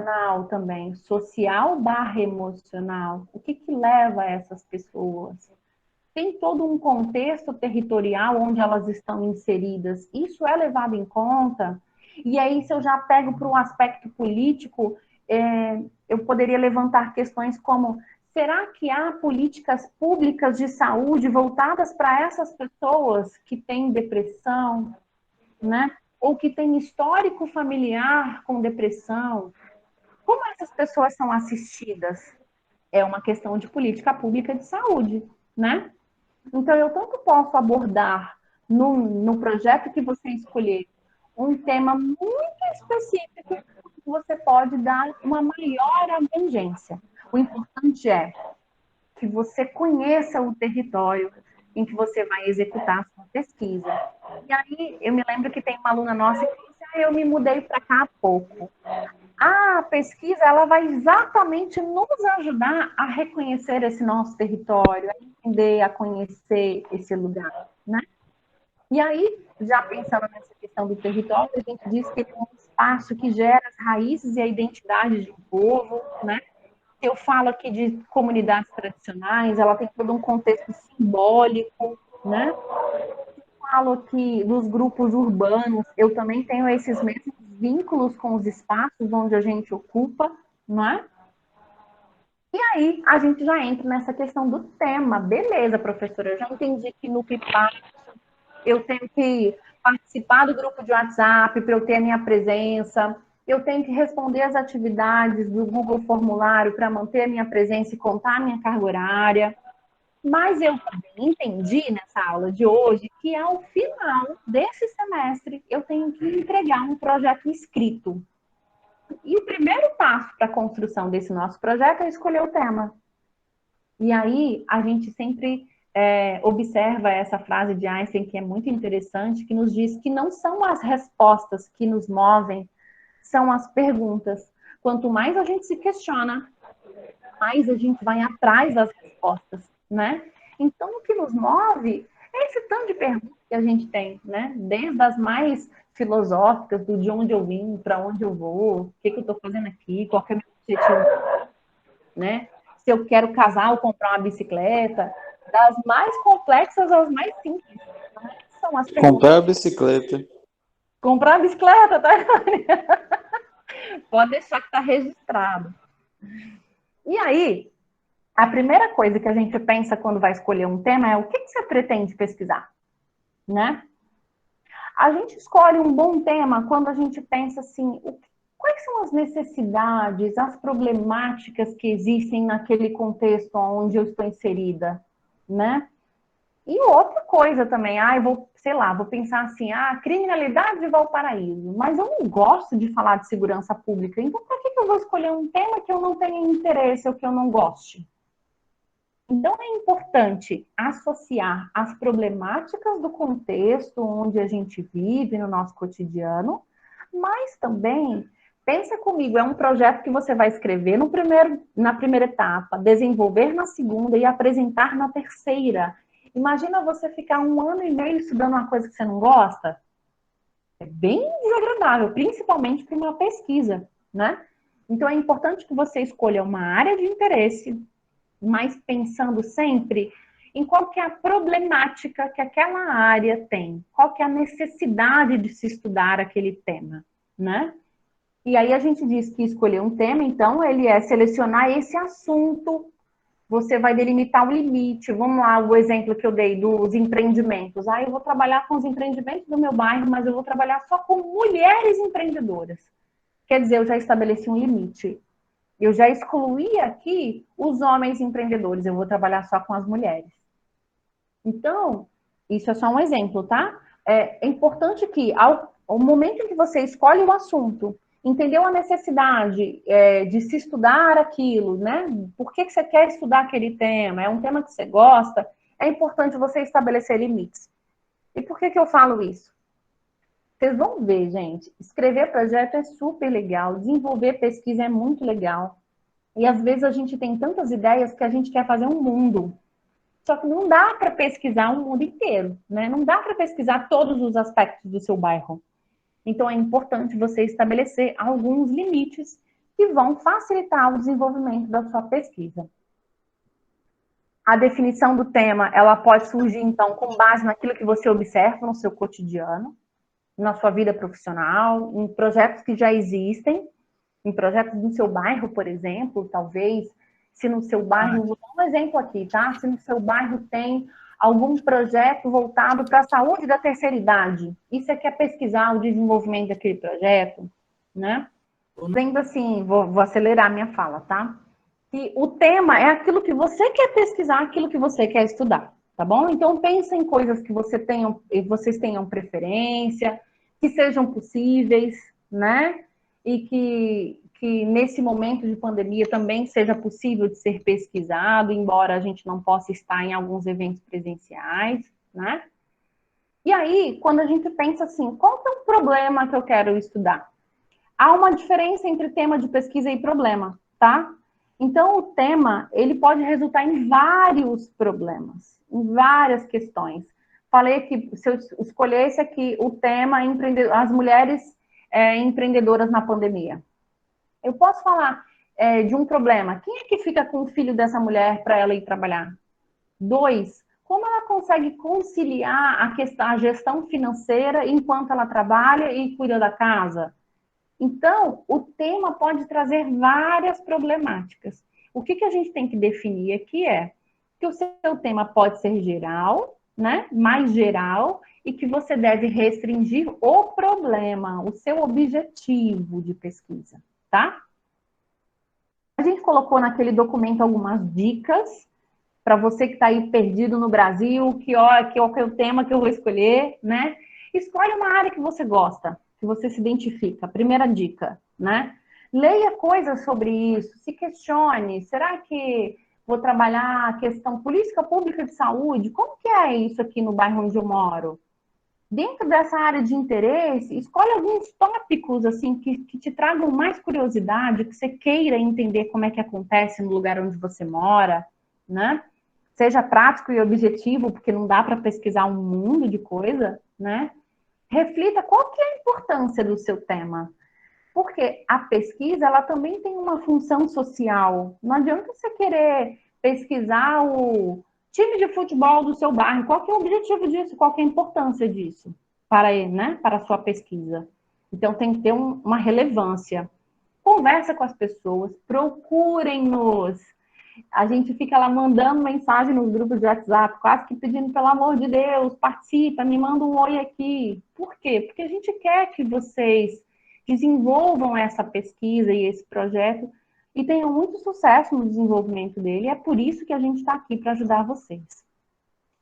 emocional também, social barra emocional. O que leva essas pessoas? Tem todo um contexto territorial onde elas estão inseridas. Isso é levado em conta? E aí, se eu já pego para um aspecto político, eu poderia levantar questões como: será que há políticas públicas de saúde voltadas para essas pessoas que têm depressão, né? Ou que têm histórico familiar com depressão? Como essas pessoas são assistidas? É uma questão de política pública de saúde, né? Então, eu tanto posso abordar no projeto que você escolher um tema muito específico, você pode dar uma maior abrangência. O importante é que você conheça o território em que você vai executar a sua pesquisa. E aí, eu me lembro que tem uma aluna nossa que disse: eu me mudei para cá há pouco. A pesquisa, ela vai exatamente nos ajudar a reconhecer esse nosso território, a entender, a conhecer esse lugar, né? E aí, já pensando nessa questão do território, a gente diz que ele é um espaço que gera as raízes e a identidade de um povo, né? Eu falo aqui de comunidades tradicionais, ela tem todo um contexto simbólico, né? Eu falo aqui dos grupos urbanos, eu também tenho esses mesmos vínculos com os espaços onde a gente ocupa, não é? E aí, a gente já entra nessa questão do tema. Beleza, professora, eu já entendi que no PIPA eu tenho que participar do grupo de WhatsApp para eu ter a minha presença, eu tenho que responder as atividades do Google Formulário para manter a minha presença e contar a minha carga horária. Mas eu também entendi nessa aula de hoje que ao final desse semestre eu tenho que entregar um projeto escrito. E o primeiro passo para a construção desse nosso projeto é escolher o tema. E aí a gente sempre observa essa frase de Einstein, que é muito interessante, que nos diz que não são as respostas que nos movem, são as perguntas. Quanto mais a gente se questiona, mais a gente vai atrás das respostas, né? Então, o que nos move é esse tanto de perguntas que a gente tem, né? Desde as mais filosóficas, do de onde eu vim, para onde eu vou, o que eu estou fazendo aqui, qual é o meu objetivo, né? Se eu quero casar ou comprar uma bicicleta, das mais complexas às mais simples. Né? São as perguntas. Comprar a bicicleta. Comprar a bicicleta, tá? Pode deixar que está registrado. E aí, a primeira coisa que a gente pensa quando vai escolher um tema é o que você pretende pesquisar, né? A gente escolhe um bom tema quando a gente pensa assim, quais são as necessidades, as problemáticas que existem naquele contexto onde eu estou inserida, né? E outra coisa também, eu vou, sei lá, vou pensar assim, criminalidade de Valparaíso, mas eu não gosto de falar de segurança pública, então por que eu vou escolher um tema que eu não tenho interesse ou que eu não goste? Então, é importante associar as problemáticas do contexto onde a gente vive no nosso cotidiano, mas também, pensa comigo, é um projeto que você vai escrever na primeira etapa, desenvolver na segunda e apresentar na terceira. Imagina você ficar 1 ano e meio estudando uma coisa que você não gosta. É bem desagradável, principalmente para uma pesquisa, né? Então, é importante que você escolha uma área de interesse, mas pensando sempre em qual que é a problemática que aquela área tem, qual que é a necessidade de se estudar aquele tema, né? E aí a gente diz que escolher um tema, então, ele é selecionar esse assunto, você vai delimitar um limite. Vamos lá, o exemplo que eu dei dos empreendimentos. Eu vou trabalhar com os empreendimentos do meu bairro, mas eu vou trabalhar só com mulheres empreendedoras. Quer dizer, eu já estabeleci um limite. Eu já excluí aqui os homens empreendedores, eu vou trabalhar só com as mulheres. Então, isso é só um exemplo, tá? É importante que, ao momento em que você escolhe o assunto, entendeu a necessidade de se estudar aquilo, né? Por que você quer estudar aquele tema? É um tema que você gosta? É importante você estabelecer limites. E por que eu falo isso? Vocês vão ver, gente, escrever projeto é super legal, desenvolver pesquisa é muito legal. E às vezes a gente tem tantas ideias que a gente quer fazer um mundo. Só que não dá para pesquisar o mundo inteiro, né? Não dá para pesquisar todos os aspectos do seu bairro. Então é importante você estabelecer alguns limites que vão facilitar o desenvolvimento da sua pesquisa. A definição do tema, ela pode surgir, então, com base naquilo que você observa no seu cotidiano, na sua vida profissional, em projetos que já existem, em projetos do seu bairro, por exemplo, talvez, se no seu bairro, vou dar um exemplo aqui, tá? Se no seu bairro tem algum projeto voltado para a saúde da terceira idade, e você quer pesquisar o desenvolvimento daquele projeto, né? Dizendo assim, vou acelerar minha fala, tá? Que o tema é aquilo que você quer pesquisar, aquilo que você quer estudar, tá bom? Então pensa em coisas que vocês tenham preferência, que sejam possíveis, né? E que nesse momento de pandemia também seja possível de ser pesquisado, embora a gente não possa estar em alguns eventos presenciais, né? E aí, quando a gente pensa assim, qual que é o problema que eu quero estudar? Há uma diferença entre tema de pesquisa e problema, tá? Então, o tema, ele pode resultar em vários problemas, em várias questões. Falei que se eu escolhesse aqui o tema as mulheres empreendedoras na pandemia, eu posso falar de um problema. Quem é que fica com o filho dessa mulher para ela ir trabalhar? 2, como ela consegue conciliar a gestão financeira enquanto ela trabalha e cuida da casa? Então, o tema pode trazer várias problemáticas. O que a gente tem que definir aqui é que o seu tema pode ser geral, né? Mais geral, e que você deve restringir o problema, o seu objetivo de pesquisa, tá? A gente colocou naquele documento algumas dicas para você que está aí perdido no Brasil, que é o tema que eu vou escolher, né? Escolhe uma área que você gosta, que você se identifica. Primeira dica, né? Leia coisas sobre isso, se questione. Será que vou trabalhar a questão política pública de saúde? Como que é isso aqui no bairro onde eu moro? Dentro dessa área de interesse, escolhe alguns tópicos assim que te tragam mais curiosidade, que você queira entender como é que acontece no lugar onde você mora, né? Seja prático e objetivo, porque não dá para pesquisar um mundo de coisa, né? Reflita qual que é a importância do seu tema. Porque a pesquisa, ela também tem uma função social. Não adianta você querer pesquisar o time de futebol do seu bairro. Qual que é o objetivo disso? Qual que é a importância disso para ele, né? Para a sua pesquisa. Então tem que ter uma relevância. Conversa com as pessoas, procurem-nos. A gente fica lá mandando mensagem nos grupos de WhatsApp, quase que pedindo, pelo amor de Deus, participa, me manda um oi aqui. Por quê? Porque a gente quer que vocês desenvolvam essa pesquisa e esse projeto e tenham muito sucesso no desenvolvimento dele. E é por isso que a gente está aqui para ajudar vocês.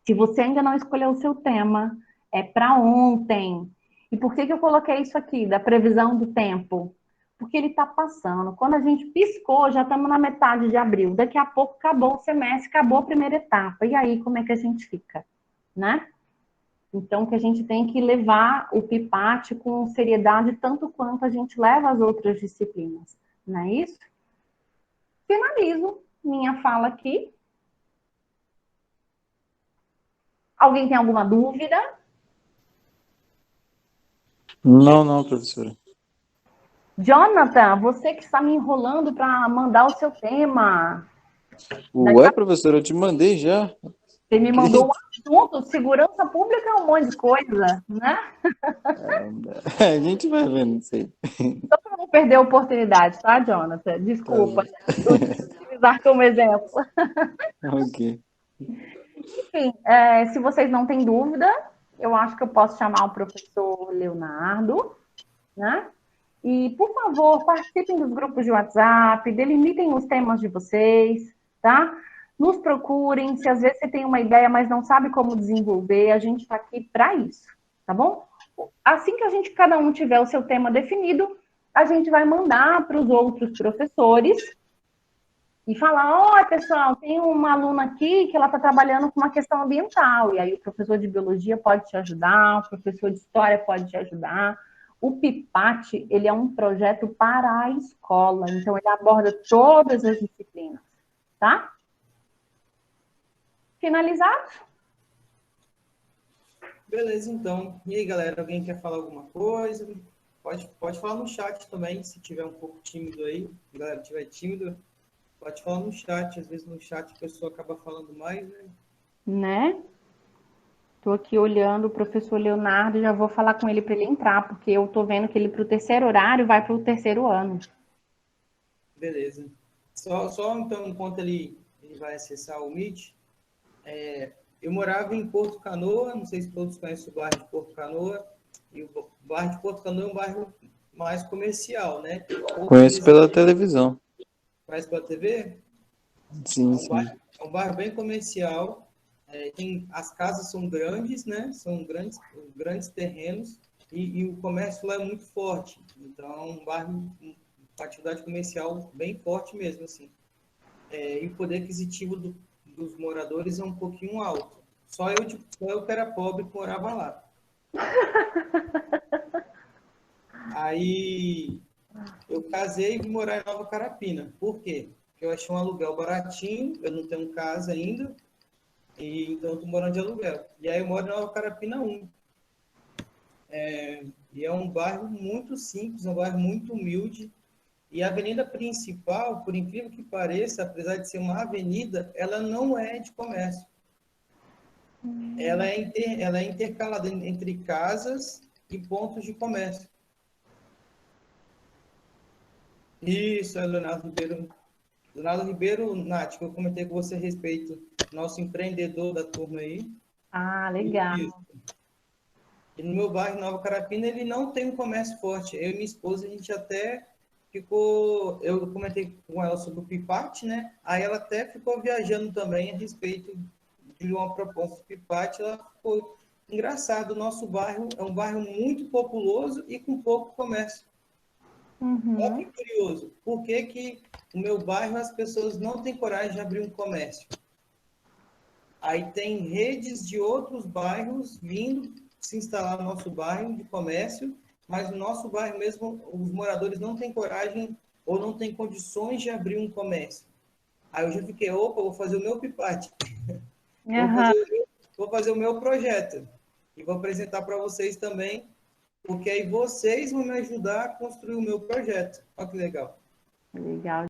Se você ainda não escolheu o seu tema, é para ontem. E por que eu coloquei isso aqui, da previsão do tempo? Porque ele está passando. Quando a gente piscou, já estamos na metade de abril. Daqui a pouco acabou o semestre, acabou a primeira etapa. E aí, como é que a gente fica? Né? Então, que a gente tem que levar o PIPAT com seriedade, tanto quanto a gente leva as outras disciplinas. Não é isso? Finalizo minha fala aqui. Alguém tem alguma dúvida? Não, professora. Jonathan, você que está me enrolando para mandar o seu tema. Ué, professora, eu te mandei já. Você me mandou um assunto, segurança pública é um monte de coisa, né? A gente vai vendo isso aí. Só para não perder a oportunidade, tá, Jonathan? Tá Desculpa, bom. utilizar como exemplo. Ok. Enfim, se vocês não têm dúvida, eu acho que eu posso chamar o professor Leonardo, né? E, por favor, participem dos grupos de WhatsApp, delimitem os temas de vocês, tá? Nos procurem, se às vezes você tem uma ideia, mas não sabe como desenvolver, a gente está aqui para isso, tá bom? Assim que cada um tiver o seu tema definido, a gente vai mandar para os outros professores e falar, olha, pessoal, tem uma aluna aqui que ela está trabalhando com uma questão ambiental, e aí o professor de biologia pode te ajudar, o professor de história pode te ajudar. O PIPAT, ele é um projeto para a escola, então ele aborda todas as disciplinas, tá? Finalizado? Beleza, então. E aí, galera, alguém quer falar alguma coisa? Pode falar no chat também, se tiver um pouco tímido aí. Se a galera tiver tímido, pode falar no chat. Às vezes no chat a pessoa acaba falando mais, né? Né? Tô aqui olhando o professor Leonardo, já vou falar com ele para ele entrar, porque eu tô vendo que ele para o terceiro horário vai para o terceiro ano. Beleza. Só então, enquanto ele vai acessar o Meet, eu morava em Porto Canoa, não sei se todos conhecem o bairro de Porto Canoa, e o bairro de Porto Canoa é um bairro mais comercial, né? Conheço pela televisão. Conhece pela TV? Sim, sim. É um bairro bem comercial. As casas são grandes, né? São grandes terrenos e o comércio lá é muito forte. Então, é um bairro com atividade comercial bem forte mesmo, assim. E o poder aquisitivo dos moradores é um pouquinho alto. Só eu que era pobre que morava lá. Aí eu casei e vim morar em Nova Carapina. Por quê? Porque eu achei um aluguel baratinho, eu não tenho casa ainda, e então eu tô morando de aluguel. E aí eu moro em Nova Carapina 1. E é um bairro muito simples, um bairro muito humilde. E a avenida principal, por incrível que pareça, apesar de ser uma avenida, ela não é de comércio. Ela é intercalada entre casas e pontos de comércio. Isso, é Leonardo Ribeiro. Leonardo Ribeiro, Nath, que eu comentei com você a respeito, nosso empreendedor da turma aí. Ah, legal. E no meu bairro, Nova Carapina, ele não tem um comércio forte. Eu e minha esposa, a gente até ficou... Eu comentei com ela sobre o Pipate, né? Aí ela até ficou viajando também a respeito de uma proposta do Pipate. Ela ficou... Engraçado, o nosso bairro é um bairro muito populoso e com pouco comércio. Olha que curioso. Por que que o meu bairro as pessoas não têm coragem de abrir um comércio? Aí tem redes de outros bairros vindo se instalar no nosso bairro de comércio, mas no nosso bairro mesmo os moradores não têm coragem ou não têm condições de abrir um comércio. Aí eu já fiquei, opa, vou fazer o meu pipate. Uhum. Vou fazer o meu projeto. E vou apresentar para vocês também, porque aí vocês vão me ajudar a construir o meu projeto. Olha que legal. Legal